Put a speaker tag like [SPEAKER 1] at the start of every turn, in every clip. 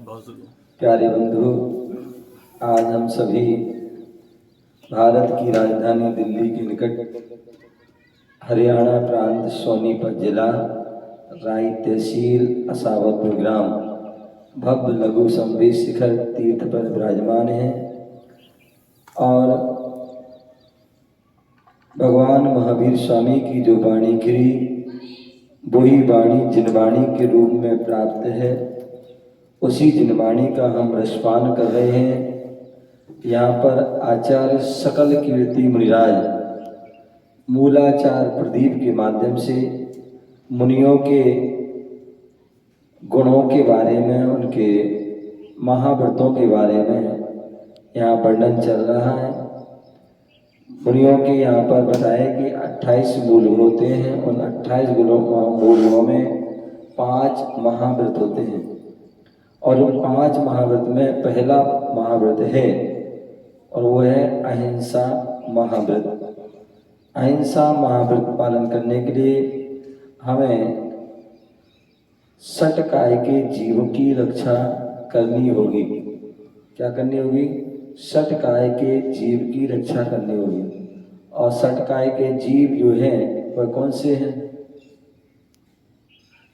[SPEAKER 1] प्यारे बंधु, आज हम सभी भारत की राजधानी दिल्ली के निकट हरियाणा प्रांत सोनीपत जिला राई तहसील असावरपुर ग्राम भव्य लघु संवेद शिखर तीर्थ पर विराजमान है और भगवान महावीर स्वामी की जो वाणी गिरी वही वाणी जिनवाणी के रूप में प्राप्त है। उसी जिनवाणी का हम रसपान कर रहे हैं। यहाँ पर आचार्य सकल कीर्ति मुनिराज मूलाचार प्रदीप के माध्यम से मुनियों के गुणों के बारे में, उनके महाव्रतों के बारे में यहाँ वर्णन चल रहा है। मुनियों के यहाँ पर बताया कि 28 मूल होते हैं। उन 28 मूलों में 5 महाव्रत होते हैं और उन 5 महाव्रत में पहला महाव्रत है और वो है अहिंसा महाव्रत। अहिंसा महाव्रत पालन करने के लिए हमें षटकाय के जीव की रक्षा करनी होगी। क्या करनी होगी? षटकाय के जीव की रक्षा करनी होगी। और षटकाय के जीव जो हैं वह कौन से हैं?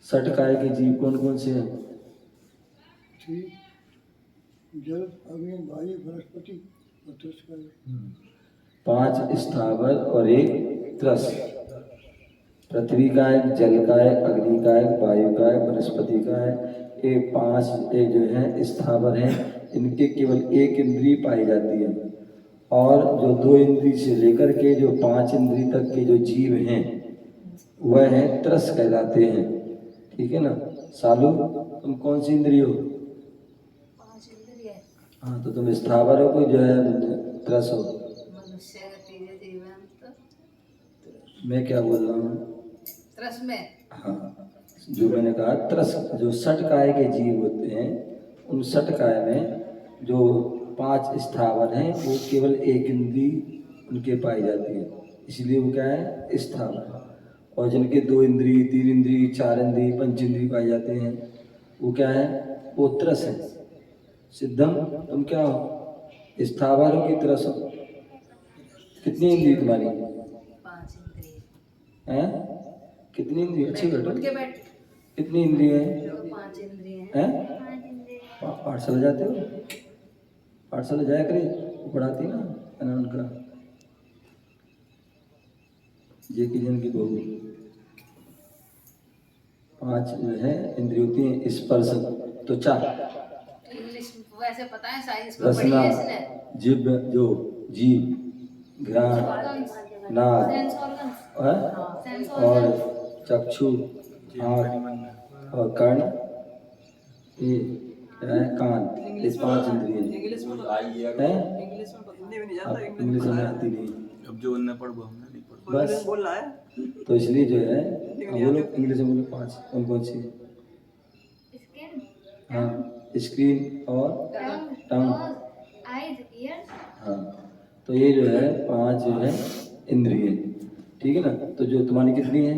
[SPEAKER 1] षटकाय के जीव कौन कौन से हैं?
[SPEAKER 2] जल, अग्नि, वायु, वनस्पति और त्रस।
[SPEAKER 1] 5 स्थावर और 1 त्रस। पृथ्वी का है, जल का है, अग्नि का है, वायु का है, वनस्पति का है। ये 5 जो है स्थावर हैं। इनके केवल 1 इंद्री पाई जाती है और जो 2 इंद्री से लेकर के जो 5 इंद्री तक के जो जीव हैं वह है त्रस कहलाते हैं। ठीक है ना? सालू, तुम कौन सी इंद्री हो?
[SPEAKER 3] 5 इंद्रिय।
[SPEAKER 1] हाँ, तो तुम स्थावर हो, कोई जो है त्रस हो? मैं क्या बोल रहा हूँ?
[SPEAKER 3] त्रस में।
[SPEAKER 1] हाँ, जो मैंने कहा त्रस, जो षटकाय के जीव होते हैं उन षटकाय में जो 5 स्थावर हैं वो केवल 1 इंद्री उनके पाई जाती है, इसलिए वो क्या है? स्थावर। और जिनके 2 इंद्री, 3 इंद्री, 4 इंद्री, 5 इंद्री पाए जाते हैं वो क्या है? वो त्रस है। सिद्धम, तुम क्या हो? स्थावर हो कि त्रस हो? कितनी इंद्री तुम्हारी?
[SPEAKER 3] 5 इंद्रिय
[SPEAKER 1] हैं? कितनी इंद्री? अच्छी बैठो।
[SPEAKER 3] बैठ।
[SPEAKER 1] कितनी इंद्रिय है?
[SPEAKER 3] 5 इंद्रिय
[SPEAKER 1] हैं?
[SPEAKER 3] 5 इंद्रिय।
[SPEAKER 1] पाठशाला जाते हो? पाठशाला जाया करे, वो पढ़ाती ना उनका जे की जन की बहू। 5 जो है इंद्रिय होती हैं। स्पर्श, त्वचा,
[SPEAKER 3] इंग्लिश वैसे पता है, साइंस में
[SPEAKER 1] रसना,
[SPEAKER 3] पढ़ी है इसने।
[SPEAKER 1] जिभ, जो जीभ, घ्राण, नाक और चक्षु, आँख और कर्ण, ये क्या है? कान। ये 5 इंद्रिय हैं। इंग्लिश में आती नहीं।
[SPEAKER 4] अब जो उनने पढ़ हमने नहीं पढ़
[SPEAKER 1] बस बोल रहा है, तो इसलिए जो है बोलो इंग्लिश में बोलो 5 कौन कौन सी? हाँ, स्क्रीन और टंग। हाँ, तो ये जो है 5 जो है इंद्रिय। ठीक है ना? तो जो तुम्हारी कितनी है?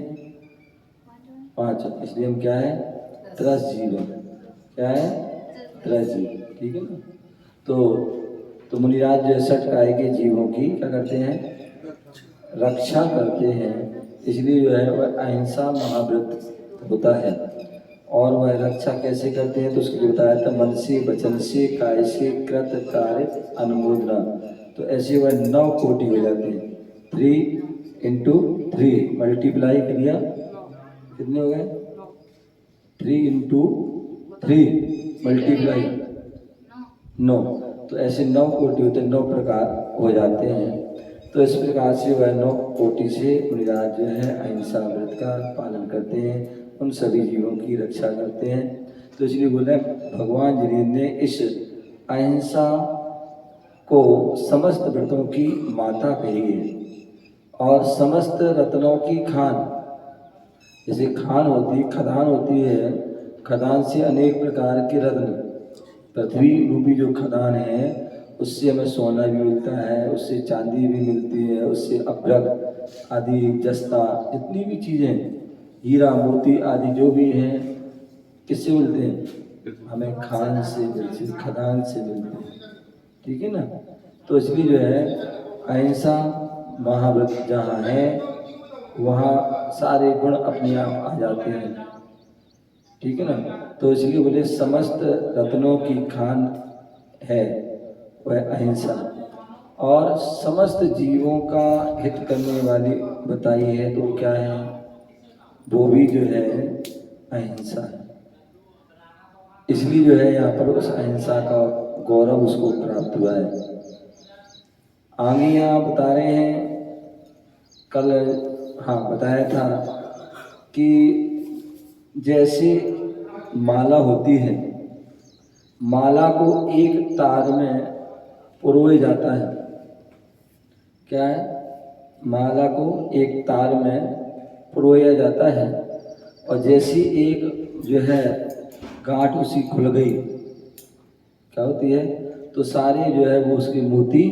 [SPEAKER 1] 5। इसलिए हम क्या है? त्रस जीव है। क्या है? त्रस जीव। ठीक है ना? तो मुनिराज जो षटकाय के जीवों की क्या करते हैं? रक्षा करते हैं। इसलिए जो है वह अहिंसा महाव्रत होता है। और वह रक्षा कैसे करते हैं तो उसके लिए बताया था, मन से, वचन से, काय से, कृत, कार्य, अनुमोदना। तो ऐसे वह 9 कोटि हो जाते हैं। 3 × 3 मल्टीप्लाई करिया, कितने हो गए? 3 × 3 मल्टीप्लाई 9। तो ऐसे 9 कोटि होते हैं, 9 प्रकार हो जाते हैं। तो इस प्रकार से वह 9 कोटि से मुनिराज जो है अहिंसा व्रत का पालन करते हैं, उन सभी जीवों की रक्षा करते हैं। तो इसलिए बोले भगवान जी ने इस अहिंसा को समस्त व्रतों की माता कही है और समस्त रत्नों की खान। जैसे खान होती, खदान होती है, खदान से अनेक प्रकार के रत्न, पृथ्वी रूपी जो खदान है उससे हमें सोना भी मिलता है, उससे चांदी भी मिलती है, उससे अभ्रक आदि, जस्ता, जितनी भी चीज़ें, हीरा मोती आदि जो भी हैं, किससे मिलते हैं? हमें खान से मिलती है, खदान से मिलती है, ठीक है ना। तो इसलिए जो है अहिंसा महाव्रत जहाँ है वहाँ सारे गुण अपने आप आ जाते हैं, ठीक है ना। तो इसलिए बोले समस्त रत्नों की खान है वह अहिंसा, और समस्त जीवों का हित करने वाली बताई है तो क्या है, वो भी जो है अहिंसा है। इसलिए जो है यहाँ पर उस अहिंसा का गौरव उसको प्राप्त हुआ है। आगे यहाँ बता रहे हैं, कल हाँ बताया था कि जैसे माला होती है, माला को एक तार में पिरोया जाता है। क्या है, माला को एक तार में पिरोया जाता है, और जैसी एक जो है गांठ उसकी खुल गई, क्या होती है, तो सारे जो है वो उसके मोती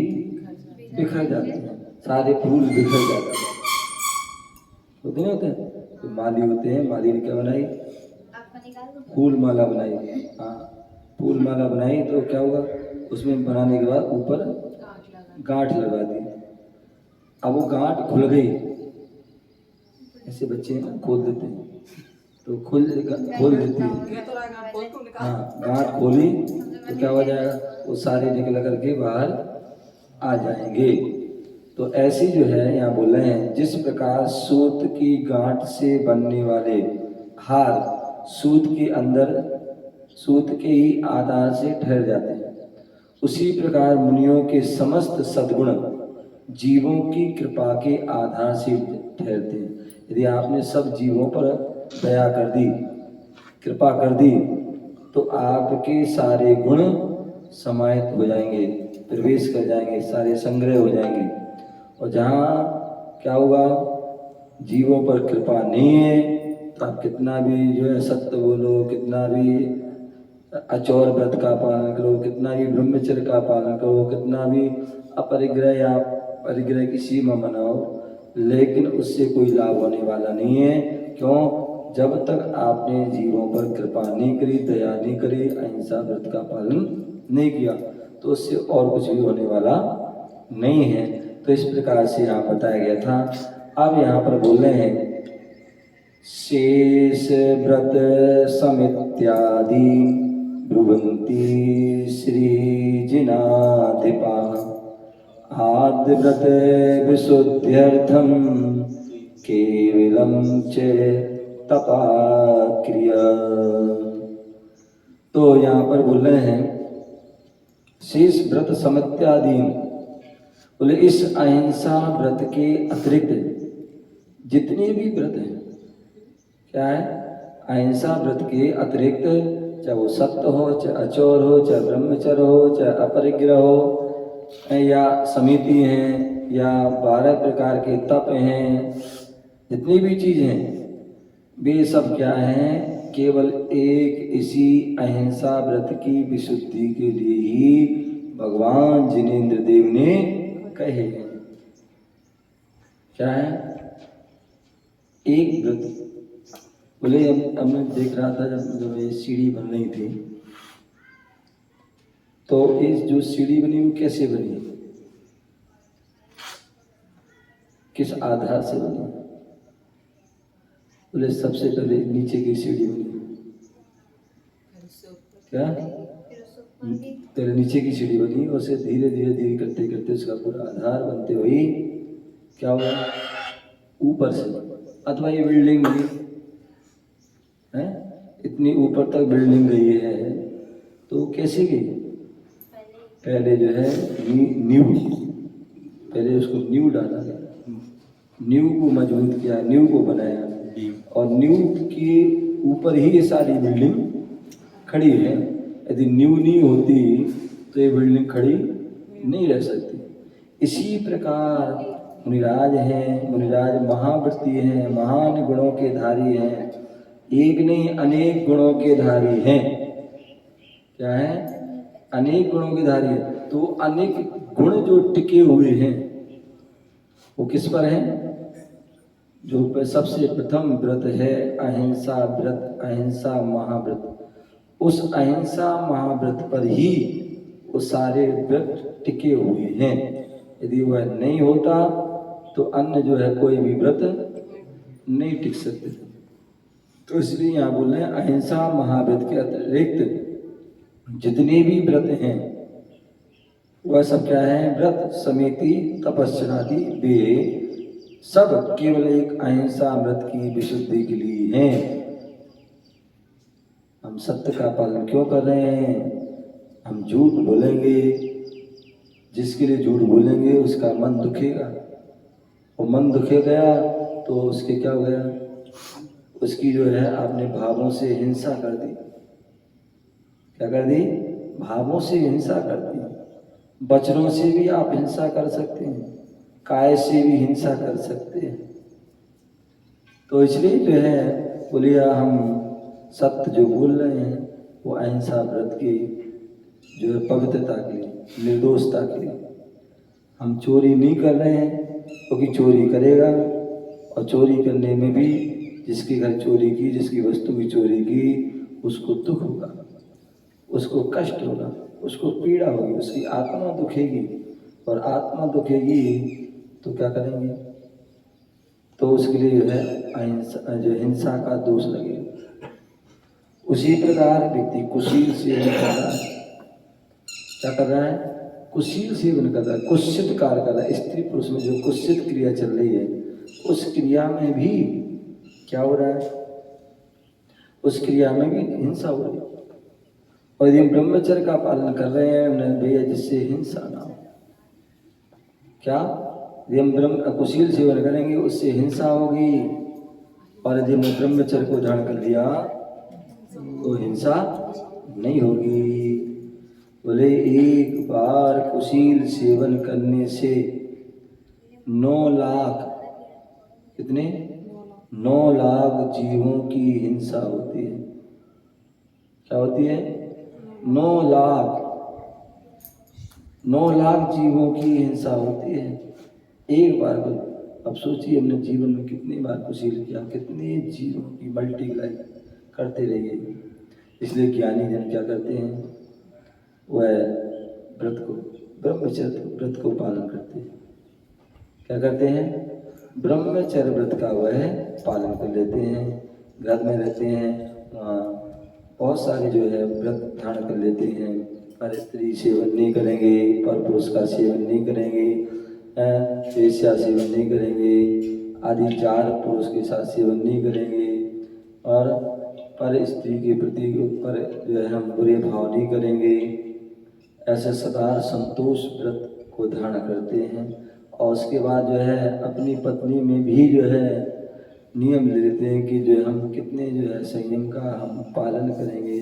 [SPEAKER 1] बिखर जाते हैं, सारे फूल बिखर जाते हैं, होते नहीं होते। तो माली होते हैं, माली ने क्या बनाई, फूल माला बनाई। हाँ, फूल माला बनाई तो क्या हुआ, उसमें बनाने के बाद ऊपर गांठ लगा दी। अब वो गांठ खुल गई, ऐसे बच्चे खोल देते हैं तो खोल देती है। हाँ, गांठ खोली तो क्या हो जाएगा, वो सारे निकल करके बाहर आ जाएंगे। तो ऐसी जो है यहाँ बोल रहे हैं, जिस प्रकार सूत की गांठ से बनने वाले हार सूत के अंदर, सूत के ही आधार से ठहर जाते हैं, उसी प्रकार मुनियों के समस्त सद्गुण जीवों की कृपा के आधार से ठहरते हैं। यदि आपने सब जीवों पर दया कर दी, कृपा कर दी, तो आपके सारे गुण समाहित हो जाएंगे, प्रवेश कर जाएंगे, सारे संग्रह हो जाएंगे। और जहाँ क्या हुआ, जीवों पर कृपा नहीं है, तो आप कितना भी जो है सत्य बोलो, कितना भी अचौर व्रत का पालन करो, कितना भी ब्रह्मचर्य का पालन करो, कितना भी अपरिग्रह या परिग्रह की सीमा बनाओ, लेकिन उससे कोई लाभ होने वाला नहीं है। क्यों, जब तक आपने जीवों पर कृपा नहीं करी, दया नहीं करी, अहिंसा व्रत का पालन नहीं किया, तो उससे और कुछ भी होने वाला नहीं है। तो इस प्रकार से यहाँ बताया गया था। अब यहाँ पर बोल रहे हैं, शेष व्रत समित्यादि ब्रुवन्ति श्रीजिनाधिपा आद्य व्रत विशुद्ध्यर्थम केवलम च तपा क्रिया। तो यहाँ पर बोल रहे हैं शेष व्रत समित्यादि, बोले इस अहिंसा व्रत के अतिरिक्त जितने भी व्रत हैं, क्या है, अहिंसा व्रत के अतिरिक्त, चाहे वो सत्य हो, चाहे अचौर हो, चाहे ब्रह्मचर्य हो, चाहे अपरिग्रह हो, या समिति हैं, या 12 प्रकार के तप हैं, जितनी भी चीज़ हैं वे सब क्या हैं, केवल एक इसी अहिंसा व्रत की विशुद्धि के लिए ही भगवान जिनेंद्र देव ने कहे हैं। क्या है, एक व्रत। बोले हमने देख रहा था जब ये सीढ़ी बन रही थी, तो इस जो सीढ़ी बनी वो कैसे बनी, किस आधार से बनी। बोले सबसे पहले नीचे की सीढ़ी बनी। क्या, पहले नीचे की सीढ़ी बनी, उसे धीरे धीरे धीरे करते करते उसका पूरा आधार बनते हुए क्या हुआ, ऊपर से, अथवा ये बिल्डिंग बनी है, इतनी ऊपर तक बिल्डिंग गई है, तो कैसे गई, पहले जो है नींव, पहले उसको नींव डाला गया, नींव को मजबूत किया, नींव को बनाया, और नींव के ऊपर ही ये सारी बिल्डिंग खड़ी है। यदि नींव नहीं होती तो ये बिल्डिंग खड़ी नहीं रह सकती। इसी प्रकार मुनिराज हैं, मुनिराज महाव्रती हैं, महान गुणों के धारी हैं, एक नहीं अनेक गुणों के धारी हैं। क्या है, अनेक गुणों के धारी है। तो अनेक गुण जो टिके हुए हैं वो किस पर है, जो सबसे प्रथम व्रत है अहिंसा व्रत, अहिंसा महाव्रत, उस अहिंसा महाव्रत पर ही वो सारे व्रत टिके हुए हैं। यदि वह नहीं होता तो अन्य जो है कोई भी व्रत नहीं टिक सकते। तो इसलिए यहाँ बोल रहे हैं अहिंसा महाव्रत के अतिरिक्त जितने भी व्रत हैं वह सब क्या है, व्रत समिति तपस्यादि वे सब केवल एक अहिंसा व्रत की विशुद्धि के लिए हैं। हम सत्य का पालन क्यों कर रहे हैं? हम झूठ बोलेंगे, जिसके लिए झूठ बोलेंगे उसका मन दुखेगा, वो मन दुखे गया तो उसके क्या हो गया, उसकी जो है आपने भावों से हिंसा कर दी। क्या कर दी? भावों से हिंसा कर दी। वचनों से भी आप हिंसा कर सकते हैं, काय से भी हिंसा कर सकते हैं। तो इसलिए जो है बोलिया हम सत्य जो बोल रहे हैं वो अहिंसा व्रत की जो है पवित्रता के लिए, निर्दोषता के लिए। हम चोरी नहीं कर रहे हैं क्योंकि चोरी करेगा और चोरी करने में भी जिसके घर चोरी की, जिसकी वस्तु की चोरी की, उसको दुख होगा, उसको कष्ट होगा, उसको पीड़ा होगी, उसकी आत्मा दुखेगी। और आत्मा दुखेगी तो क्या करेंगे? तो उसके लिए जो है अहिंसा जो हिंसा का दोष लगेगा। उसी प्रकार व्यक्ति कुशील सेवन कर रहा है। क्या कर रहा है? कुशील सेवन कर रहा है, कुत्सित कार्य कर रहा है। स्त्री पुरुष में जो कुत्सित क्रिया चल रही है उस क्रिया में भी क्या हो रहा है? उस क्रिया में भी हिंसा हो रही है। और यदि ब्रह्मचर्य का पालन कर रहे हैं भैया जिससे हिंसा ना हो, क्या यदि हम ब्रह्म कुशील सेवन करेंगे उससे हिंसा होगी, और यदि हमने ब्रह्मचर्य को धारण कर लिया तो हिंसा नहीं होगी। बोले एक बार कुशील सेवन करने से 9 लाख, कितने? 9 लाख जीवों की हिंसा होती है। क्या होती है? 9 लाख जीवों की हिंसा होती है एक बार को। अब सोचिए हमने जीवन में कितनी बार कुशील किया, कितने जीवों की मल्टीप्लाई करते रहिए। इसलिए ज्ञानी जन क्या करते हैं? वह व्रत को, ब्रह्मचर्य व्रत को पालन करते हैं। क्या करते हैं? ब्रह्मचर्य व्रत का वह पालन कर लेते हैं। घर में रहते हैं, बहुत सारे जो है व्रत धारण कर लेते हैं। पर स्त्री सेवन नहीं करेंगे, पर पुरुष का सेवन नहीं करेंगे, वेश्या सेवन नहीं करेंगे, आदि 4 पुरुष के साथ सेवन नहीं करेंगे, और पर स्त्री के प्रति पर जो है हम बुरे भाव नहीं करेंगे। ऐसे सदा संतोष व्रत को धारण करते हैं। और उसके बाद जो है अपनी पत्नी में भी जो है नियम ले लेते हैं कि जो हम कितने जो है संयम का हम पालन करेंगे।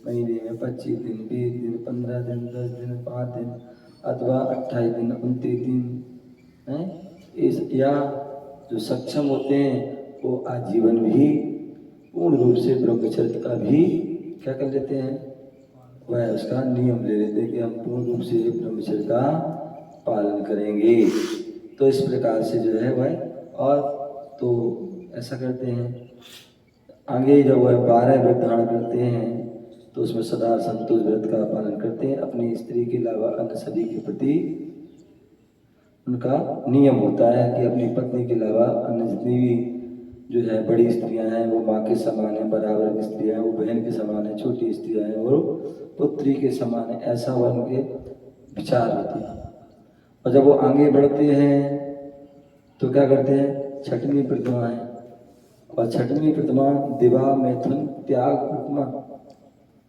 [SPEAKER 1] महीने में 25 दिन, 20 दिन, 15 दिन, 10 दिन, 5 दिन अथवा 28 दिन, 29 दिन हैं। या जो सक्षम होते हैं वो आजीवन भी पूर्ण रूप से ब्रह्मचर्य का भी क्या कर लेते हैं? वह उसका नियम ले लेते हैं कि हम पूर्ण रूप से ब्रह्मचर्य का पालन करेंगे। तो इस प्रकार से जो है वह, और तो ऐसा करते हैं। आगे जब वह 12 व्रत धारण करते हैं तो उसमें सदा संतोष व्रत का पालन करते हैं। अपनी स्त्री के अलावा अन्य सभी के प्रति उनका नियम होता है कि अपनी पत्नी के अलावा अन्य जितनी भी जो है बड़ी स्त्रियां हैं वो माँ के समान है, बराबर की स्त्रियां हैं वो बहन के समान है, छोटी स्त्रियां हैं वो पुत्री के समान है। ऐसा वह उनके विचार होते हैं। और जब वो आगे बढ़ते हैं तो क्या करते हैं? छठवीं प्रतिमा है, और छठवीं प्रतिमा दिवा मैथुन त्याग प्रतिमा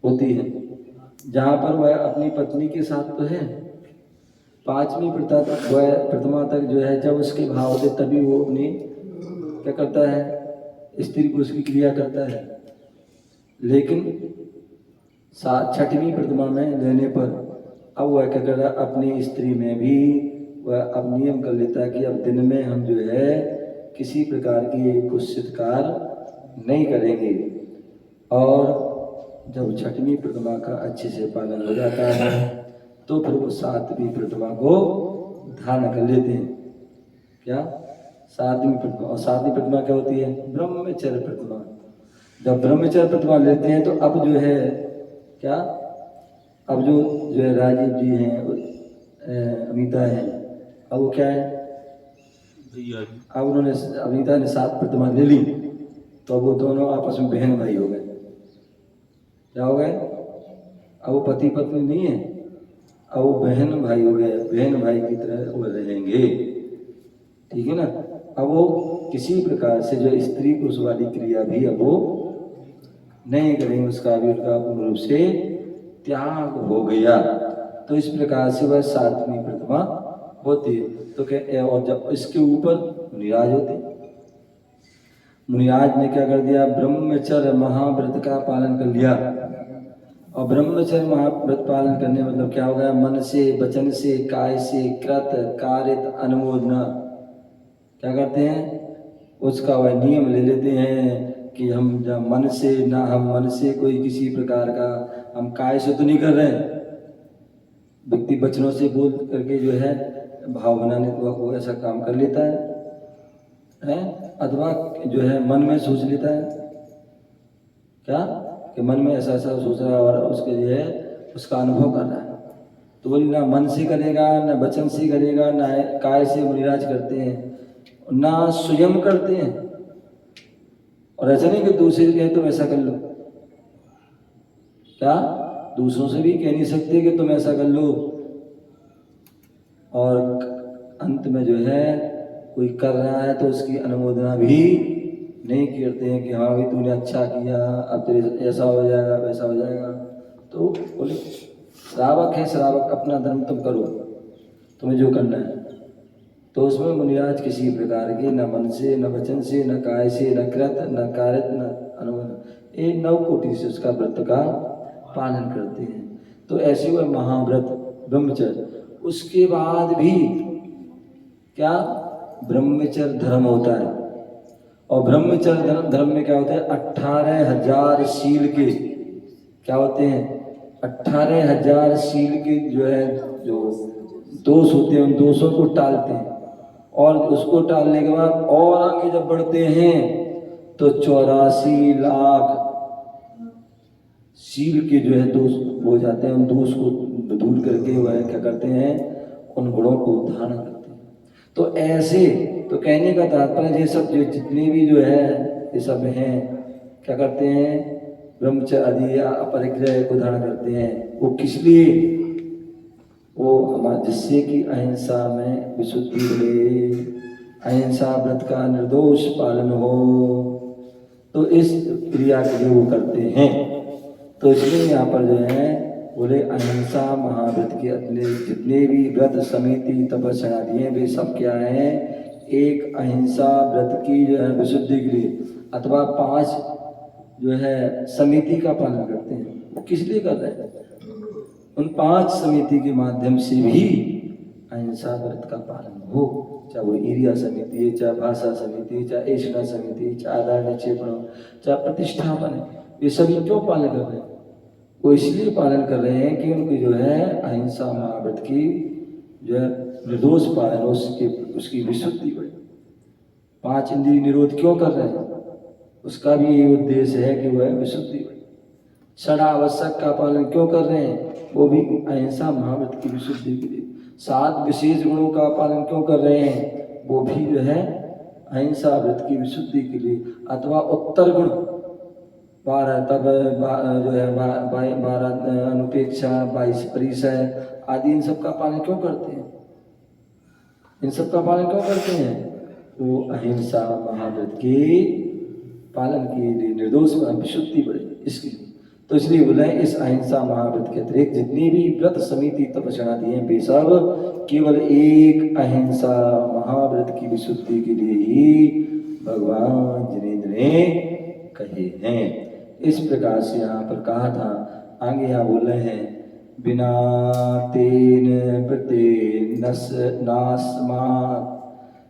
[SPEAKER 1] होती है, जहाँ पर वह अपनी पत्नी के साथ तो है। 5वीं प्रतिमा तक जो है जब उसके भाव होते तभी वो अपनी क्या करता है? स्त्री पुरुष की क्रिया करता है। लेकिन 6वीं प्रतिमा में लेने पर अब वह क्या कर रहा है? अपनी स्त्री में भी वह अब नियम कर लेता है कि अब दिन में हम जो है किसी प्रकार की कुत्सित कार्य नहीं करेंगे। और जब 6वीं प्रतिमा का अच्छे से पालन हो जाता है तो फिर वो 7वीं प्रतिमा को धारण कर लेते हैं। क्या? 7वीं प्रतिमा। और 7वीं प्रतिमा क्या होती है? ब्रह्मचर्य प्रतिमा। जब ब्रह्मचर्य प्रतिमा लेते हैं तो अब जो है क्या? अब जो है राजीव जी हैं, अमिता है, अब वो क्या है?
[SPEAKER 4] भैया जी।
[SPEAKER 1] अब उन्होंने, अमिता ने 7 प्रतिमा ले ली, तो अब वो दोनों आपस में बहन भाई हो गए। क्या हो गए? अब वो पति पत्नी नहीं है, अब वो बहन भाई हो गए, बहन भाई की तरह वो रहेंगे। ठीक है ना? अब वो किसी प्रकार से जो स्त्री पुरुष वाली क्रिया भी अब वो नहीं करेंगे, उसका भी उनका पूर्ण रूप से त्याग हो गया। तो इस प्रकार से वह 7वीं प्रतिमा होती है। तो क्या, और जब इसके ऊपर मुनिराज होते हैं, मुनिराज ने क्या कर दिया? ब्रह्मचर्य महाव्रत का पालन कर लिया। और ब्रह्मचर्य महाव्रत पालन करने मतलब क्या हो गया? मन से, वचन से, काय से, कृत कारित अनुमोदना क्या करते हैं? उसका वह नियम ले लेते हैं कि हम जब मन से ना, हम मन से कोई किसी प्रकार का, हम काय से तो नहीं कर रहे हैं, व्यक्ति वचनों से बोल करके जो है भाव बनाने को वो ऐसा काम कर लेता है, अथवा जो है मन में सोच लेता है क्या कि मन में ऐसा ऐसा सोच रहा है और उसके जो है उसका अनुभव कर रहा है। तो बोली ना मन से करेगा, ना वचन से करेगा, ना काय से मुनिराज करते हैं, ना स्वयं करते हैं। और ऐसा नहीं कि दूसरे कहे तुम ऐसा कर लो, क्या दूसरों से भी कह नहीं सकते कि तुम ऐसा कर लो। और अंत में जो है कोई कर रहा है तो उसकी अनुमोदना भी नहीं करते हैं कि हाँ भाई तूने अच्छा किया, अब तेरे ऐसा हो जाएगा वैसा हो जाएगा। तो बोले श्रावक है, श्रावक अपना धर्म तुम करो, तुम्हें जो करना है। तो उसमें मुनिराज किसी प्रकार के न मन से, न वचन से, न काय से, न कृत, न कारित, न अनुमोदन, ये 9 कोटि से उसका व्रत का पालन करते हैं। तो ऐसे वह महाव्रत ब्रह्मचर्य, उसके बाद भी क्या ब्रह्मचर्य धर्म होता है। और ब्रह्मचर्य धर्म में क्या होता है? 18,000 शील के क्या होते हैं? 18,000 शील के जो है जो दोष होते हैं, उन दोषों को टालते हैं। और उसको टालने के बाद और आगे जब बढ़ते हैं तो 84 लाख शील के जो है दोष हो जाते हैं। उन दोष को दूर करके वह क्या करते हैं? उन गुणों को धारण करते हैं। तो ऐसे, तो कहने का तात्पर्य ये सब जो जितने भी जो है ये सब हैं क्या करते हैं? ब्रह्मचर्य आदि या अपरिग्रह को धारण करते हैं। वो किस लिए? वो हमारे जिससे कि अहिंसा में विशुद्धि मिले, अहिंसा व्रत का निर्दोष पालन हो, तो इस क्रिया के लिए वो करते हैं। तो इसलिए यहाँ पर जो है बोले अहिंसा महाव्रत के अपने जितने भी व्रत समिति तपस्या आदि हैं वे सब क्या है? एक अहिंसा व्रत की जो है विशुद्धि के लिए अथवा 5 जो है समिति का पालन करते हैं। वो किस लिए कर रहे हैं? उन 5 समिति के माध्यम से भी अहिंसा व्रत का पालन हो, चाहे वो एरिया समिति है, चाहे भाषा समिति है, चाहे ऐशना समिति है, चाहे आधार निक्षेपण, चाहे प्रतिष्ठापन है, ये सभी क्यों पालन कर रहे हैं? वो इसलिए पालन कर रहे हैं कि उनकी जो है अहिंसा महाव्रत की जो है निर्दोष पालन हो, उसकी विशुद्धि बढ़े। 5 इंद्रिय निरोध क्यों कर रहे हैं? उसका भी ये उद्देश्य है कि वह विशुद्धि बढ़े। 6 आवश्यक का पालन क्यों कर रहे हैं? वो भी अहिंसा महाव्रत की विशुद्धि के लिए। 7 विशेष गुणों का पालन क्यों कर रहे हैं? वो भी जो है अहिंसा व्रत की विशुद्धि के लिए। अथवा उत्तर गुण 12 तब जो है 12 अनुपेक्षा, 22 परिचय आदि, इन सब का पालन क्यों करते हैं? इन सब का पालन क्यों करते हैं? वो अहिंसा महाव्रत के पालन के लिए, निर्दोष विशुद्धि बढ़े इसके लिए। तो इसलिए बोले इस अहिंसा महाव्रत के अतिरिक्त जितनी भी व्रत समिति तपस्या आदि हैं वे सब केवल एक अहिंसा महाव्रत की विशुद्धि के लिए ही भगवान जिनेंद्र ने कहे हैं। इस प्रकार से यहाँ पर कहा था। आगे यहाँ बोल रहे हैं बिना तेन व्रते नास्मात्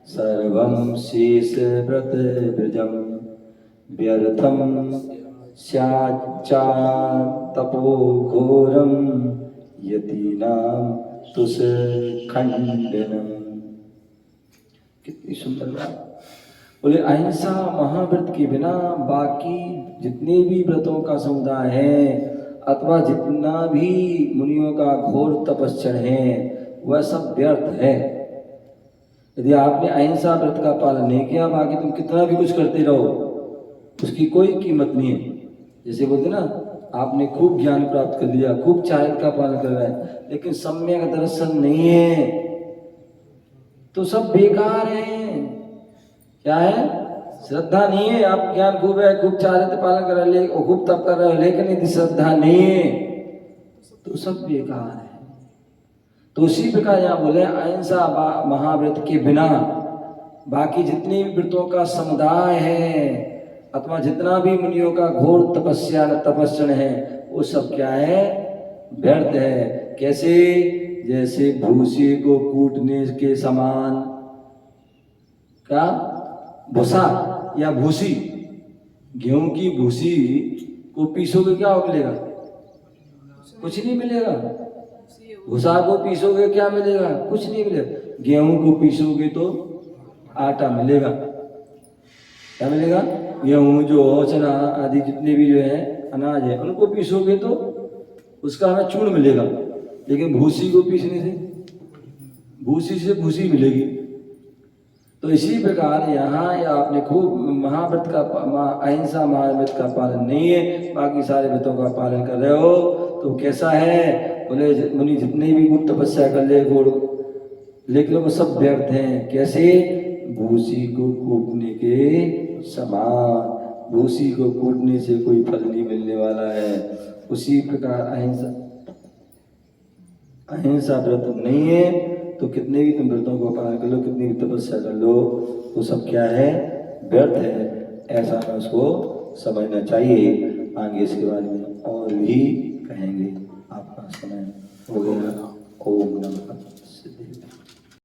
[SPEAKER 1] सर्वं शेष व्रत व्रजम व्यर्थम स्याच्चा तपो घोरम यतीनां तुष खंडनम। कितनी सुंदर बात। बोले अहिंसा महाव्रत के बिना बाकी जितने भी व्रतों का समुदाय है अथवा जितना भी मुनियों का घोर तपस्या है वह सब व्यर्थ है। यदि आपने अहिंसा व्रत का पालन नहीं किया, बाकी तुम कितना भी कुछ करते रहो, उसकी कोई कीमत नहीं है। जैसे बोलते ना, आपने खूब ज्ञान प्राप्त कर लिया, खूब चारित्र का पालन कर रहा है, लेकिन सम्यक दर्शन नहीं है तो सब बेकार है। क्या है? श्रद्धा नहीं है। आप ज्ञान खूब है, खूब चारित्र पालन कर रहे हो, खूब तप कर रहे हो, लेकिन यदि श्रद्धा नहीं है तो सब बेकार है। तो उसी प्रकार यहाँ बोले अहिंसा महाव्रत के बिना बाकी जितने भी व्रतों का समुदाय है अथवा जितना भी मुनियों का घोर तपस्या है वो सब क्या है? व्यर्थ है। कैसे? जैसे भूसे को कूटने के समान। क्या? भूसा या भूसी, गेहूं की भूसी को पीसोगे क्या मिलेगा? कुछ नहीं मिलेगा। भूसा को पीसोगे क्या मिलेगा? कुछ नहीं मिलेगा। गेहूं को पीसोगे तो आटा मिलेगा। क्या मिलेगा? गेहूं, जो चना आदि जितने भी जो है अनाज है उनको पीसोगे तो उसका हमें चूर्ण मिलेगा, लेकिन भूसी को पीसने से भूसी से भूसी मिलेगी। तो इसी प्रकार यहाँ या आपने खूब महाव्रत का अहिंसा महाव्रत का पालन नहीं है, बाकी सारे व्रतों का पालन कर रहे हो तो कैसा है? बोले मुनि जितने भी गुप्त तपस्या कर ले गोड़, लेकिन वो सब व्यर्थ हैं। कैसे? भूसी को कूटने के समान। भूसी को कूटने से कोई फल नहीं मिलने वाला है। उसी प्रकार अहिंसा व्रत नहीं है तो कितने भी तुम व्रतों को पालन कर लो, कितनी भी तपस्या कर लो, तो सब क्या है? व्यर्थ है। ऐसा हमें उसको समझना चाहिए। आगे इसके बारे में और भी कहेंगे। आपका समय हो गया।